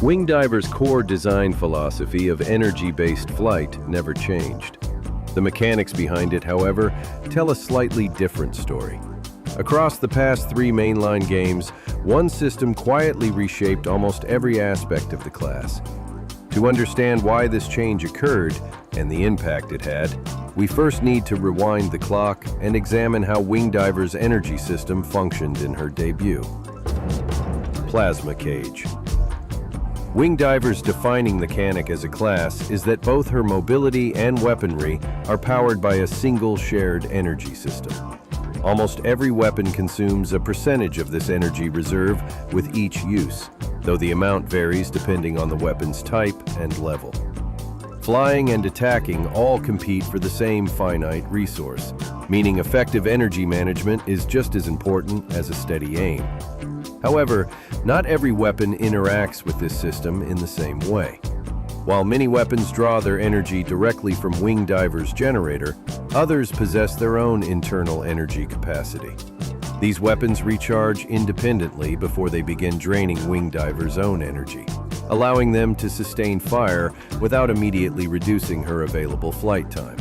Wingdiver's core design philosophy of energy-based flight never changed. The mechanics behind it, however, tell a slightly different story. Across the past 3 mainline games, one system quietly reshaped almost every aspect of the class. To understand why this change occurred and the impact it had, we first need to rewind the clock and examine how Wingdiver's energy system functioned in her debut. Plasma Cage. Wingdiver's defining mechanic as a class is that both her mobility and weaponry are powered by a single shared energy system. Almost every weapon consumes a percentage of this energy reserve with each use, though the amount varies depending on the weapon's type and level. Flying and attacking all compete for the same finite resource, meaning effective energy management is just as important as a steady aim. However, not every weapon interacts with this system in the same way. While many weapons draw their energy directly from Wingdiver's generator, others possess their own internal energy capacity. These weapons recharge independently before they begin draining Wingdiver's own energy, allowing them to sustain fire without immediately reducing her available flight time.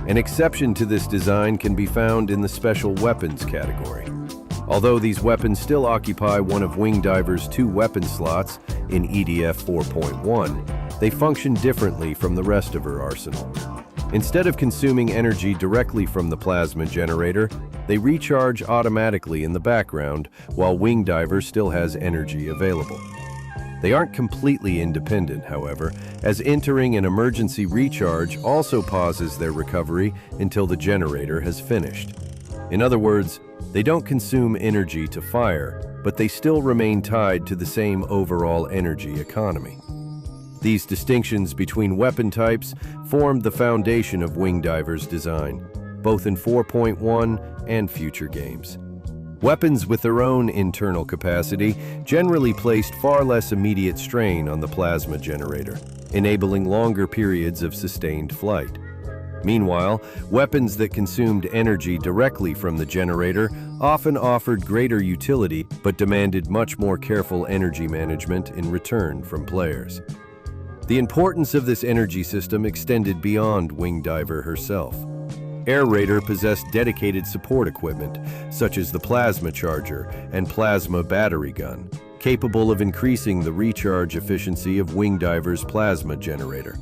An exception to this design can be found in the special weapons category. Although these weapons still occupy one of Wingdiver's 2 weapon slots in EDF 4.1, they function differently from the rest of her arsenal. Instead of consuming energy directly from the plasma generator, they recharge automatically in the background while Wingdiver still has energy available. They aren't completely independent, however, as entering an emergency recharge also pauses their recovery until the generator has finished. In other words, they don't consume energy to fire, but they still remain tied to the same overall energy economy. These distinctions between weapon types formed the foundation of Wingdiver's design, both in 4.1 and future games. Weapons with their own internal capacity generally placed far less immediate strain on the plasma generator, enabling longer periods of sustained flight. Meanwhile, weapons that consumed energy directly from the generator often offered greater utility but demanded much more careful energy management in return from players. The importance of this energy system extended beyond Wingdiver herself. Air Raider possessed dedicated support equipment, such as the plasma charger and plasma battery gun, capable of increasing the recharge efficiency of Wingdiver's plasma generator.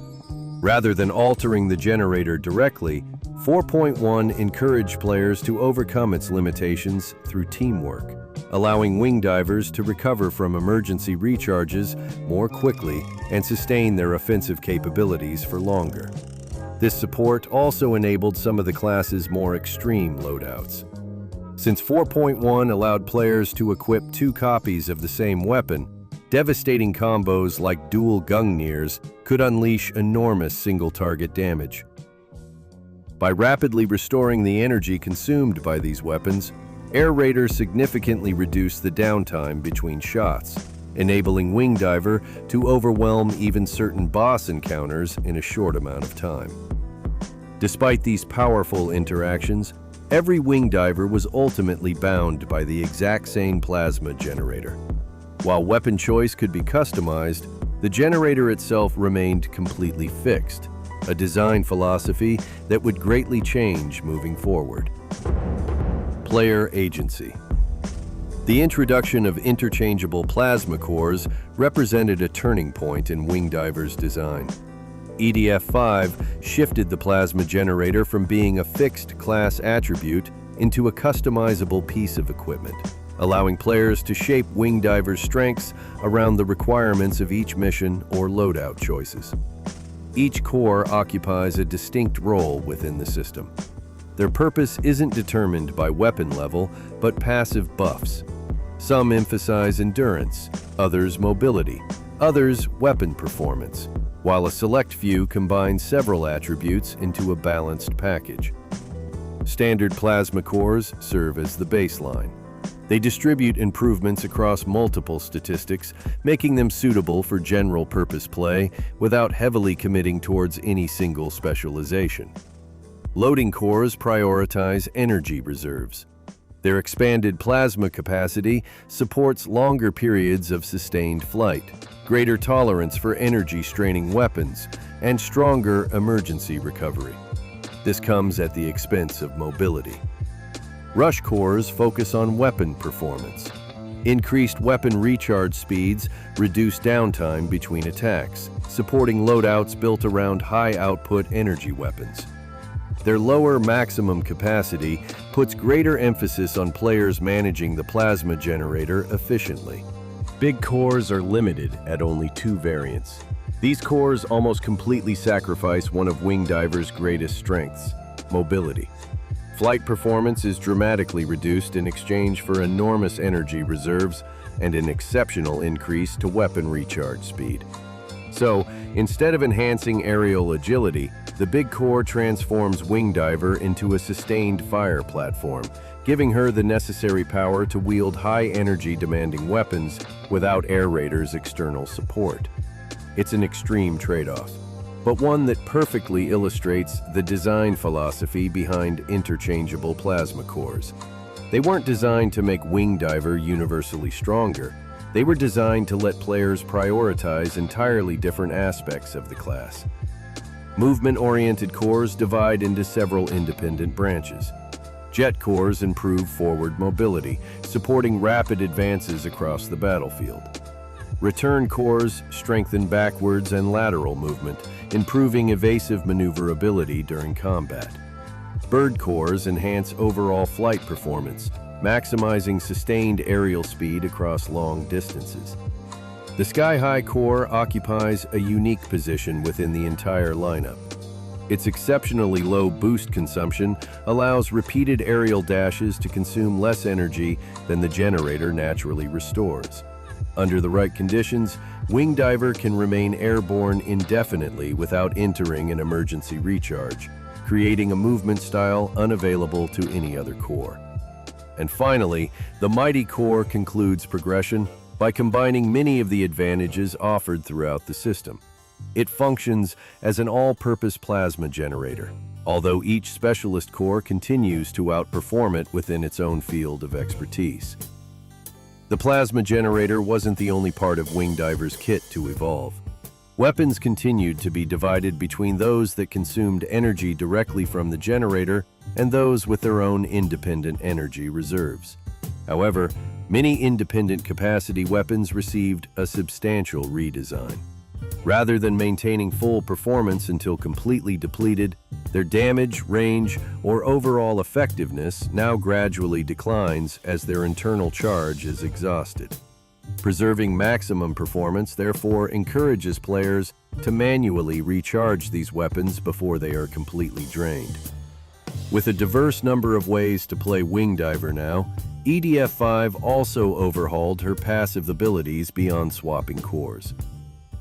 Rather than altering the generator directly, 4.1 encouraged players to overcome its limitations through teamwork, allowing Wingdivers to recover from emergency recharges more quickly and sustain their offensive capabilities for longer. This support also enabled some of the class's more extreme loadouts. Since 4.1 allowed players to equip 2 copies of the same weapon, devastating combos like dual Gungnir's could unleash enormous single-target damage. By rapidly restoring the energy consumed by these weapons, Air Raider significantly reduced the downtime between shots, enabling Wingdiver to overwhelm even certain boss encounters in a short amount of time. Despite these powerful interactions, every Wingdiver was ultimately bound by the exact same plasma generator. While weapon choice could be customized, the generator itself remained completely fixed, a design philosophy that would greatly change moving forward. Player agency. The introduction of interchangeable plasma cores represented a turning point in Wingdiver's design. EDF 5 shifted the plasma generator from being a fixed class attribute into a customizable piece of equipment, allowing players to shape Wingdiver's strengths around the requirements of each mission or loadout choices. Each core occupies a distinct role within the system. Their purpose isn't determined by weapon level, but passive buffs. Some emphasize endurance, others mobility, others weapon performance, while a select few combine several attributes into a balanced package. Standard plasma cores serve as the baseline. They distribute improvements across multiple statistics, making them suitable for general-purpose play without heavily committing towards any single specialization. Loading cores prioritize energy reserves. Their expanded plasma capacity supports longer periods of sustained flight, greater tolerance for energy-straining weapons, and stronger emergency recovery. This comes at the expense of mobility. Rush cores focus on weapon performance. Increased weapon recharge speeds reduce downtime between attacks, supporting loadouts built around high-output energy weapons. Their lower maximum capacity puts greater emphasis on players managing the plasma generator efficiently. Big cores are limited at only 2 variants. These cores almost completely sacrifice one of Wingdiver's greatest strengths, mobility. Flight performance is dramatically reduced in exchange for enormous energy reserves and an exceptional increase to weapon recharge speed. So, instead of enhancing aerial agility, the big core transforms Wingdiver into a sustained fire platform, giving her the necessary power to wield high-energy demanding weapons without Air Raider's external support. It's an extreme trade-off, but one that perfectly illustrates the design philosophy behind interchangeable plasma cores. They weren't designed to make Wingdiver universally stronger. They were designed to let players prioritize entirely different aspects of the class. Movement-oriented cores divide into several independent branches. Jet cores improve forward mobility, supporting rapid advances across the battlefield. Return cores strengthen backwards and lateral movement, improving evasive maneuverability during combat. Bird cores enhance overall flight performance, maximizing sustained aerial speed across long distances. The Sky High core occupies a unique position within the entire lineup. Its exceptionally low boost consumption allows repeated aerial dashes to consume less energy than the generator naturally restores. Under the right conditions, Wingdiver can remain airborne indefinitely without entering an emergency recharge, creating a movement style unavailable to any other core. And finally, the Mighty core concludes progression by combining many of the advantages offered throughout the system. It functions as an all-purpose plasma generator, although each specialist core continues to outperform it within its own field of expertise. The plasma generator wasn't the only part of Wingdiver's kit to evolve. Weapons continued to be divided between those that consumed energy directly from the generator and those with their own independent energy reserves. However, many independent capacity weapons received a substantial redesign. Rather than maintaining full performance until completely depleted, their damage, range, or overall effectiveness now gradually declines as their internal charge is exhausted. Preserving maximum performance therefore encourages players to manually recharge these weapons before they are completely drained. With a diverse number of ways to play Wingdiver now, EDF 5 also overhauled her passive abilities beyond swapping cores.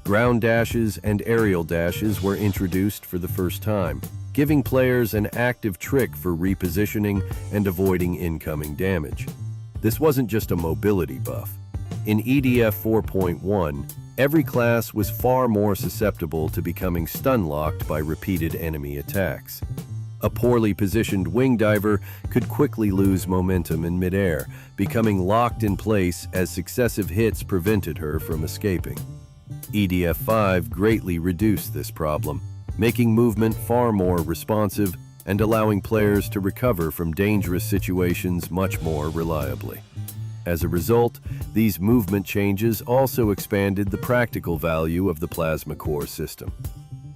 Ground dashes and aerial dashes were introduced for the first time, giving players an active trick for repositioning and avoiding incoming damage. This wasn't just a mobility buff. In EDF 4.1, every class was far more susceptible to becoming stun-locked by repeated enemy attacks. A poorly positioned Wingdiver could quickly lose momentum in midair, becoming locked in place as successive hits prevented her from escaping. EDF 5 greatly reduced this problem, making movement far more responsive and allowing players to recover from dangerous situations much more reliably. As a result, these movement changes also expanded the practical value of the plasma core system.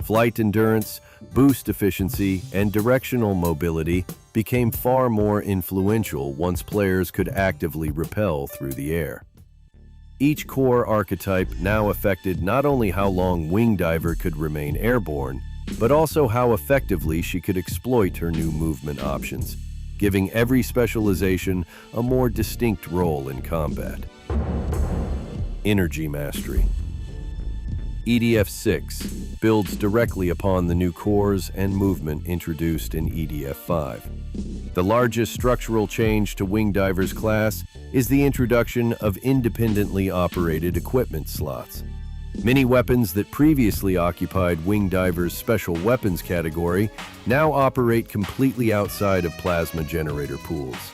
Flight endurance, boost efficiency, and directional mobility became far more influential once players could actively rappel through the air. Each core archetype now affected not only how long Wingdiver could remain airborne, but also how effectively she could exploit her new movement options, giving every specialization a more distinct role in combat. Energy Mastery. EDF 6 builds directly upon the new cores and movement introduced in EDF 5. The largest structural change to Wingdiver's class is the introduction of independently operated equipment slots. Many weapons that previously occupied Wingdiver's special weapons category now operate completely outside of plasma generator pools.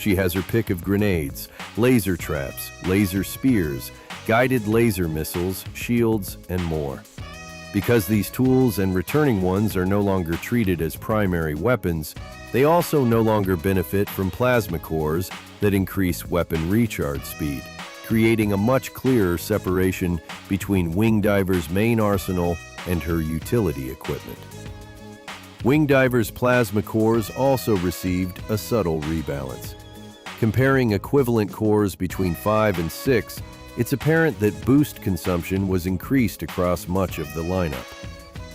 She has her pick of grenades, laser traps, laser spears, guided laser missiles, shields, and more. Because these tools and returning ones are no longer treated as primary weapons, they also no longer benefit from plasma cores that increase weapon recharge speed, creating a much clearer separation between Wingdiver's main arsenal and her utility equipment. Wingdiver's plasma cores also received a subtle rebalance. Comparing equivalent cores between 5 and 6, it's apparent that boost consumption was increased across much of the lineup.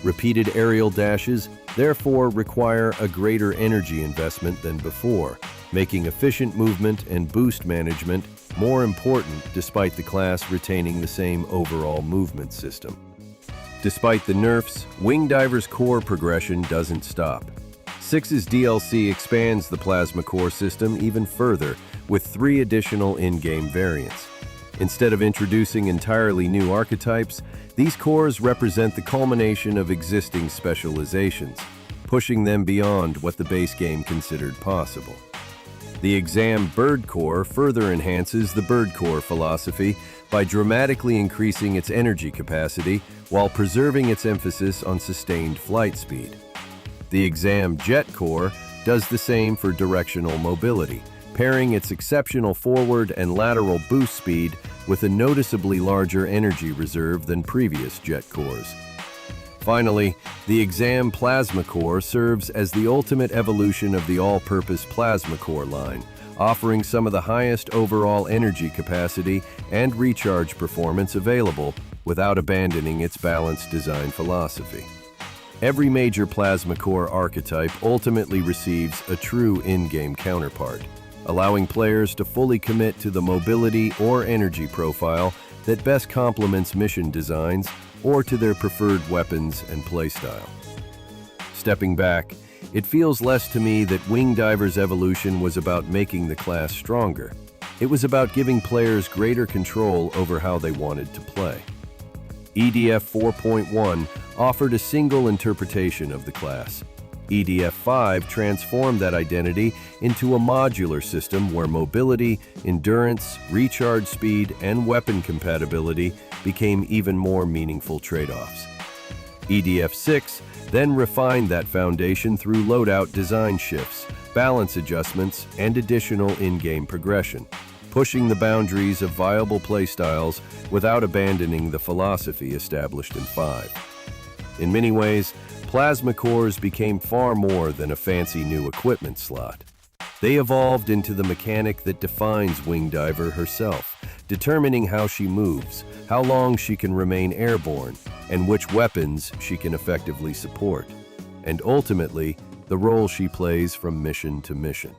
Repeated aerial dashes therefore require a greater energy investment than before, making efficient movement and boost management more important despite the class retaining the same overall movement system. Despite the nerfs, Wingdiver's core progression doesn't stop. 6's DLC expands the plasma core system even further with 3 additional in-game variants. Instead of introducing entirely new archetypes, these cores represent the culmination of existing specializations, pushing them beyond what the base game considered possible. The Exam Bird Core further enhances the Bird Core philosophy by dramatically increasing its energy capacity while preserving its emphasis on sustained flight speed. The Exam Jet Core does the same for directional mobility, pairing its exceptional forward and lateral boost speed with a noticeably larger energy reserve than previous jet cores. Finally, the Exam Plasma Core serves as the ultimate evolution of the all-purpose Plasma Core line, offering some of the highest overall energy capacity and recharge performance available without abandoning its balanced design philosophy. Every major Plasma Core archetype ultimately receives a true in-game counterpart, allowing players to fully commit to the mobility or energy profile that best complements mission designs or to their preferred weapons and playstyle. Stepping back, it feels less to me that Wingdiver's evolution was about making the class stronger. It was about giving players greater control over how they wanted to play. EDF 4.1 offered a single interpretation of the class. EDF 5 transformed that identity into a modular system where mobility, endurance, recharge speed, and weapon compatibility became even more meaningful trade-offs. EDF 6 then refined that foundation through loadout design shifts, balance adjustments, and additional in-game progression, pushing the boundaries of viable playstyles without abandoning the philosophy established in 5. In many ways, Plasma Cores became far more than a fancy new equipment slot. They evolved into the mechanic that defines Wingdiver herself, determining how she moves, how long she can remain airborne, and which weapons she can effectively support, and ultimately, the role she plays from mission to mission.